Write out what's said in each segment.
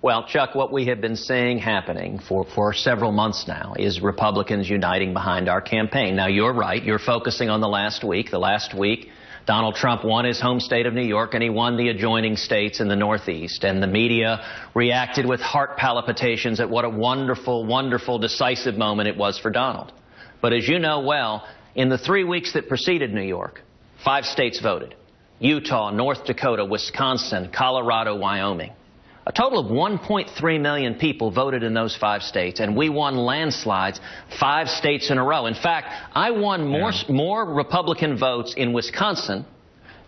Well, Chuck, what we have been seeing happening for several months now is Republicans uniting behind our campaign. Now, you're right. You're focusing on the last week. The last week, Donald Trump won his home state of New York, and he won the adjoining states in the Northeast. And the media reacted with heart palpitations at what a wonderful, wonderful, decisive moment it was for Donald. But as you know well, in the 3 weeks that preceded New York, 5 states voted: Utah, North Dakota, Wisconsin, Colorado, Wyoming. A total of 1.3 million people voted in those 5 states, and we won landslides 5 states in a row. In fact, I won more Republican votes in Wisconsin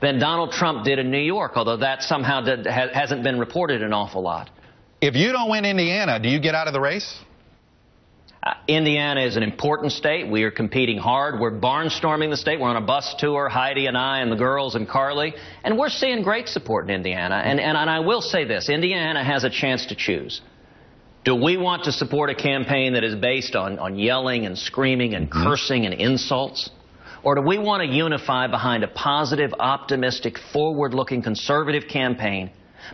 than Donald Trump did in New York, although that somehow hasn't been reported an awful lot. If you don't win Indiana, do you get out of the race? Indiana is an important state. We are competing hard. We're barnstorming the state. We're on a bus tour, Heidi and I and the girls and Carly, and we're seeing great support in Indiana. And I will say this, Indiana has a chance to choose. Do we want to support a campaign that is based on yelling and screaming and cursing and insults? Or do we want to unify behind a positive, optimistic, forward-looking conservative campaign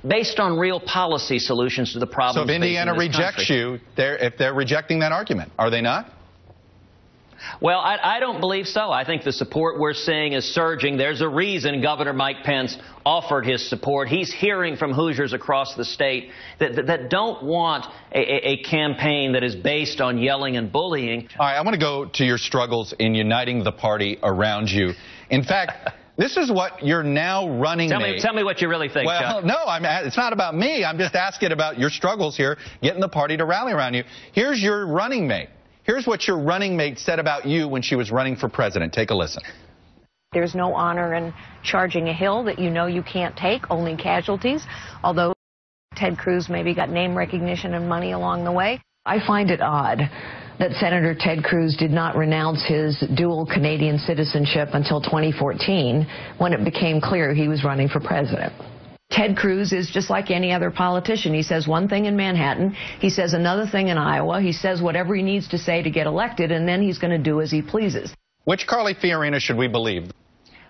based on real policy solutions to the problems? So if Indiana rejects you, if they're rejecting that argument, are they not? Well, I don't believe so. I think the support we're seeing is surging. There's a reason Governor Mike Pence offered his support. He's hearing from Hoosiers across the state that don't want a campaign that is based on yelling and bullying. All right, I want to go to your struggles in uniting the party around you. In fact, this is what your now running mate. Tell me what you really think, Chuck. No, it's not about me. I'm just asking about your struggles here, getting the party to rally around you. Here's your running mate. Here's what your running mate said about you when she was running for president. Take a listen. There's no honor in charging a hill that you know you can't take, only casualties. Although Ted Cruz maybe got name recognition and money along the way. I find it odd that Senator Ted Cruz did not renounce his dual Canadian citizenship until 2014, when it became clear he was running for president. Ted Cruz is just like any other politician. He says one thing in Manhattan, he says another thing in Iowa, he says whatever he needs to say to get elected, and then he's going to do as he pleases. Which Carly Fiorina should we believe?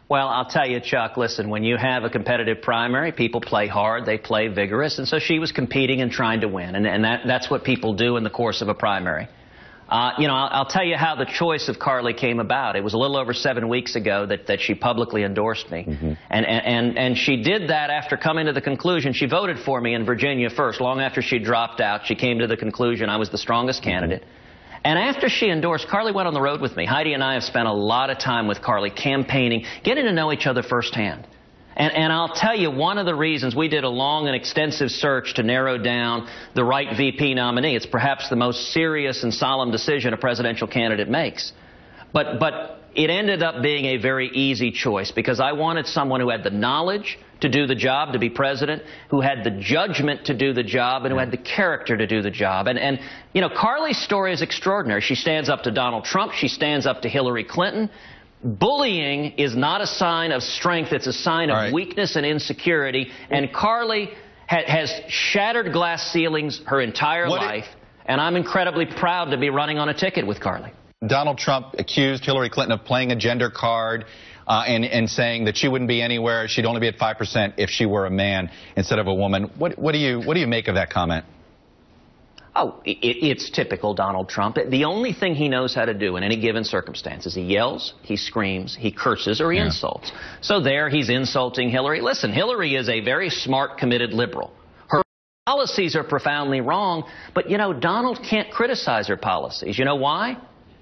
Well, I'll tell you, Chuck, listen, when you have a competitive primary, people play hard, they play vigorous, and so she was competing and trying to win, and that's what people do in the course of a primary. I'll tell you how the choice of Carly came about. It was a little over 7 weeks ago that she publicly endorsed me. And she did that after coming to the conclusion. She voted for me in Virginia first. Long after she dropped out, she came to the conclusion I was the strongest candidate. And after she endorsed, Carly went on the road with me. Heidi and I have spent a lot of time with Carly campaigning, getting to know each other firsthand. And I'll tell you, one of the reasons we did a long and extensive search to narrow down the right VP nominee. It's perhaps the most serious and solemn decision a presidential candidate makes. But it ended up being a very easy choice because I wanted someone who had the knowledge to do the job, to be president, who had the judgment to do the job, and who had the character to do the job. And Carly's story is extraordinary. She stands up to Donald Trump. She stands up to Hillary Clinton. Bullying is not a sign of strength. It's a sign of weakness and insecurity. And Carly has shattered glass ceilings her entire life. And I'm incredibly proud to be running on a ticket with Carly. Donald Trump accused Hillary Clinton of playing a gender card and saying that she wouldn't be anywhere. She'd only be at 5% if she were a man instead of a woman. What do you make of that comment? Oh, it's typical Donald Trump. The only thing he knows how to do in any given circumstance is he yells, he screams, he curses, or he insults. So there he's insulting Hillary. Listen, Hillary is a very smart, committed liberal. Her policies are profoundly wrong, but, Donald can't criticize her policies. You know why?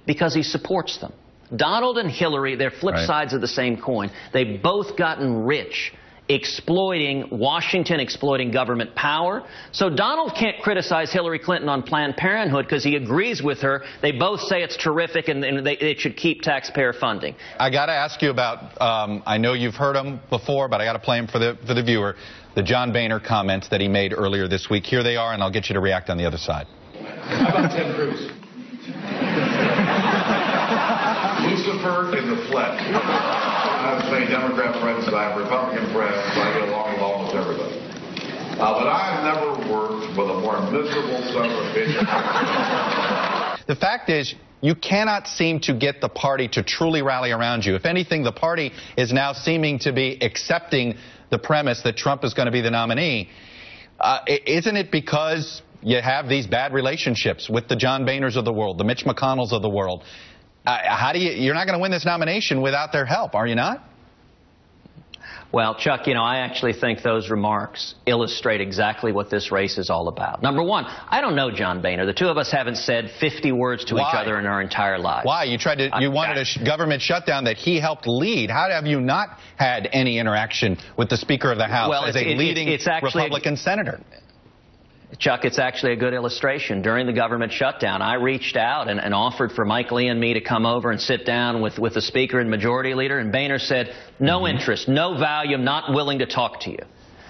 Because he supports them. Donald and Hillary, they're flip sides of the same coin. They've both gotten rich exploiting Washington, exploiting government power. So Donald can't criticize Hillary Clinton on Planned Parenthood because he agrees with her. They both say it's terrific and it should keep taxpayer funding. I got to ask you about, I know you've heard them before, but I got to play them for the viewer, the John Boehner comments that he made earlier this week. Here they are, and I'll get you to react on the other side. How about Ted Cruz? Lucifer in the flesh. I'm saying Democrat friends, I'm Republican friends, I get along with almost everybody. But I've never worked with a more miserable son of a bitch. The fact is, you cannot seem to get the party to truly rally around you. If anything, the party is now seeming to be accepting the premise that Trump is going to be the nominee. Isn't it because you have these bad relationships with the John Boehners of the world, the Mitch McConnells of the world? You're not going to win this nomination without their help, are you not? Well, Chuck, I actually think those remarks illustrate exactly what this race is all about. Number one, I don't know John Boehner. The two of us haven't said 50 words to each other in our entire lives. Why? You wanted a government shutdown that he helped lead. How have you not had any interaction with the Speaker of the House as a leading Republican senator? Chuck, it's actually a good illustration. During the government shutdown, I reached out and offered for Mike Lee and me to come over and sit down with the Speaker and Majority Leader, and Boehner said, no interest, no value, I'm not willing to talk to you.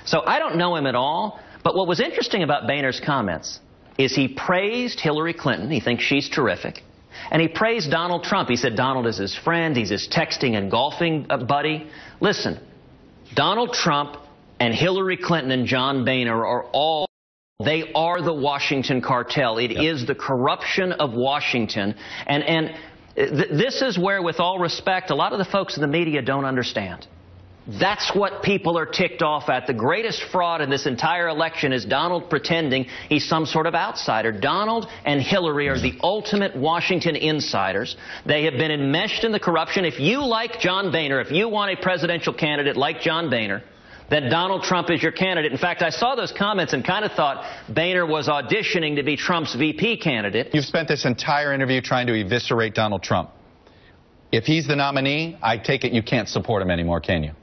So I don't know him at all, but what was interesting about Boehner's comments is he praised Hillary Clinton. He thinks she's terrific. And he praised Donald Trump. He said Donald is his friend, he's his texting and golfing buddy. Listen, Donald Trump and Hillary Clinton and John Boehner they are the Washington cartel. It is the corruption of Washington. And this is where, with all respect, a lot of the folks in the media don't understand. That's what people are ticked off at. The greatest fraud in this entire election is Donald pretending he's some sort of outsider. Donald and Hillary are the ultimate Washington insiders. They have been enmeshed in the corruption. If you like John Boehner, if you want a presidential candidate like John Boehner, then Donald Trump is your candidate. In fact, I saw those comments and kind of thought Boehner was auditioning to be Trump's VP candidate. You've spent this entire interview trying to eviscerate Donald Trump. If he's the nominee, I take it you can't support him anymore, can you?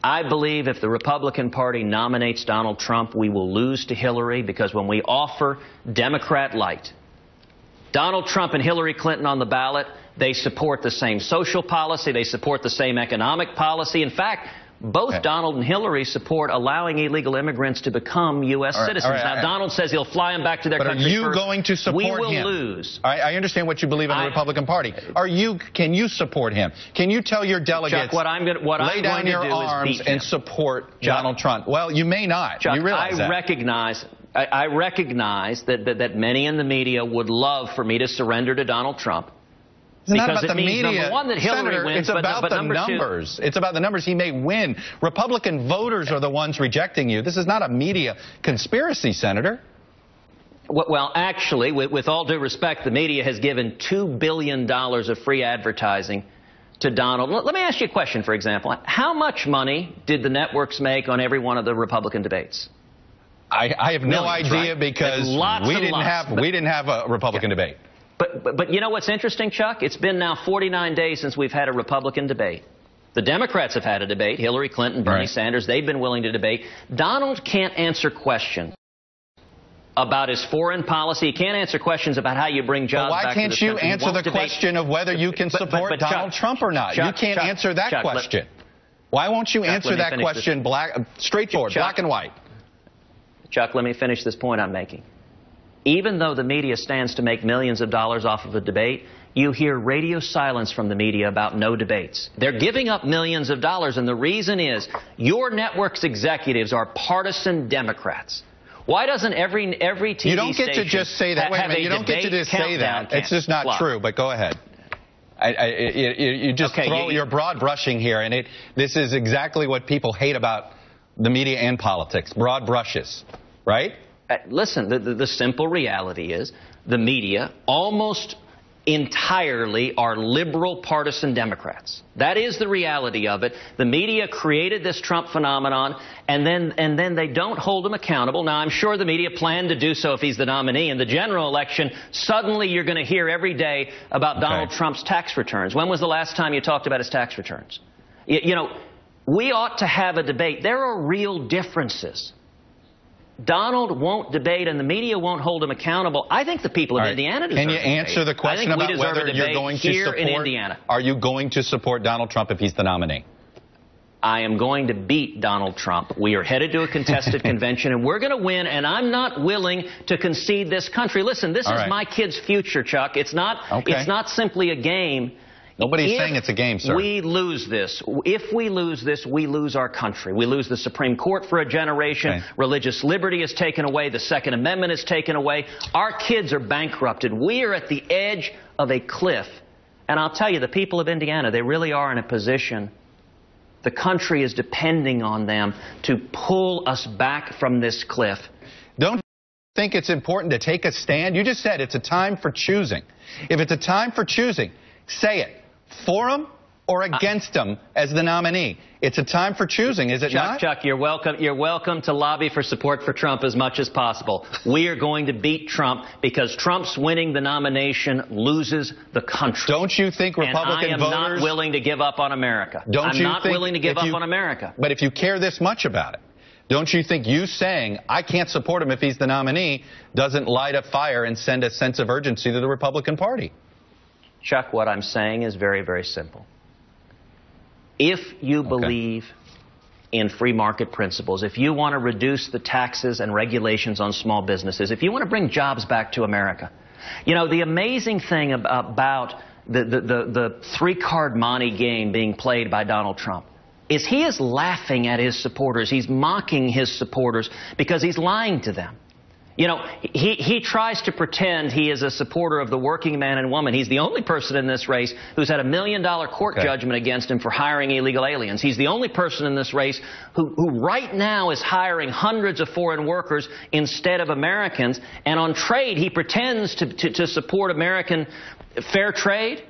I believe if the Republican Party nominates Donald Trump, we will lose to Hillary, because when we offer Democrat light, Donald Trump and Hillary Clinton on the ballot, they support the same social policy, they support the same economic policy. In fact, both Donald and Hillary support allowing illegal immigrants to become U.S. citizens. Now, Donald says he'll fly them back to their country first. But are you going to support him? We will lose. I understand what you believe in the Republican Party. Can you support him? Can you tell your delegates, Chuck, lay down your arms and support Donald Trump? Well, you may not. Chuck, you realize that. I recognize that many in the media would love for me to surrender to Donald Trump. It's not about the media, number one, that Hillary Senator, wins, it's about the numbers. It's about the numbers. He may win. Republican voters are the ones rejecting you. This is not a media conspiracy, Senator. Well, actually, with all due respect, the media has given $2 billion of free advertising to Donald. Let me ask you a question, for example. How much money did the networks make on every one of the Republican debates? I have no idea, because we didn't have a Republican debate. But you know what's interesting, Chuck? It's been now 49 days since we've had a Republican debate. The Democrats have had a debate. Hillary Clinton, Bernie Sanders, they've been willing to debate. Donald can't answer questions about his foreign policy. He can't answer questions about how you bring jobs back to this country. Why can't you answer the question of whether you can support Donald Trump or not? You can't answer that question. Why won't you answer that question straightforward, black and white? Chuck, let me finish this point I'm making. Even though the media stands to make millions of dollars off of a debate, you hear radio silence from the media about no debates. They're giving up millions of dollars, and the reason is your network's executives are partisan Democrats. Why doesn't every TV station... You don't get to just say that. Wait a minute. You don't get to just say that. It's just not true, but go ahead. You just you're broad brushing here, and this is exactly what people hate about the media and politics, broad brushes, right? Listen, the simple reality is the media almost entirely are liberal partisan Democrats. That is the reality of it. The media created this Trump phenomenon, and then they don't hold him accountable. Now, I'm sure the media planned to do so if he's the nominee. In the general election, suddenly you're going to hear every day about Donald Trump's tax returns. When was the last time you talked about his tax returns? You know, we ought to have a debate. There are real differences. Donald won't debate, and the media won't hold him accountable. I think the people of Indiana deserve. Can you answer the question about whether you're going to support? In Indiana. Are you going to support Donald Trump if he's the nominee? I am going to beat Donald Trump. We are headed to a contested convention, and we're going to win, and I'm not willing to concede this country. Listen, this is my kid's future, Chuck. It's not simply a game. Nobody's saying it's a game, sir. We lose this. If we lose this, we lose our country. We lose the Supreme Court for a generation. Religious liberty is taken away. The Second Amendment is taken away. Our kids are bankrupted. We are at the edge of a cliff. And I'll tell you, the people of Indiana, they really are in a position The country is depending on them to pull us back from this cliff. Don't you think it's important to take a stand? You just said it's a time for choosing. If it's a time for choosing, say it. For him or against him as the nominee. It's a time for choosing, is it not? Chuck, you're welcome to lobby for support for Trump as much as possible. We are going to beat Trump because Trump's winning the nomination loses the country. Don't you think Republican voters... I am not willing to give up on America. I'm not willing to give up on America. But if you care this much about it, don't you think you saying, I can't support him if he's the nominee, doesn't light a fire and send a sense of urgency to the Republican Party? Chuck, what I'm saying is very, very simple. If you believe in free market principles, if you want to reduce the taxes and regulations on small businesses, if you want to bring jobs back to America, you know, the amazing thing about the three-card monte game being played by Donald Trump is he is laughing at his supporters. He's mocking his supporters because he's lying to them. You know, he tries to pretend he is a supporter of the working man and woman. He's the only person in this race who's had $1 million court judgment against him for hiring illegal aliens. He's the only person in this race who right now is hiring hundreds of foreign workers instead of Americans. And on trade, he pretends to support American fair trade.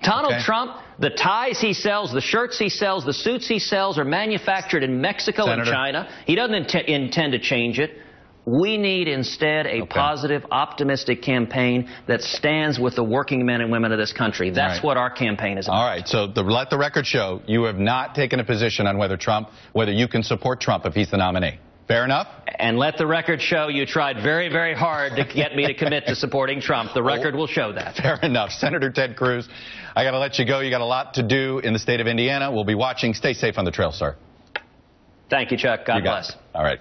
Donald Trump, the ties he sells, the shirts he sells, the suits he sells are manufactured in Mexico and China. He doesn't intend to change it. We need instead a positive, optimistic campaign that stands with the working men and women of this country. That's what our campaign is about. All right, so let the record show you have not taken a position on whether you can support Trump if he's the nominee. Fair enough? And let the record show you tried very, very hard to get me to commit to supporting Trump. The record will show that. Fair enough. Senator Ted Cruz, I got to let you go. You got a lot to do in the state of Indiana. We'll be watching. Stay safe on the trail, sir. Thank you, Chuck. God bless. All right.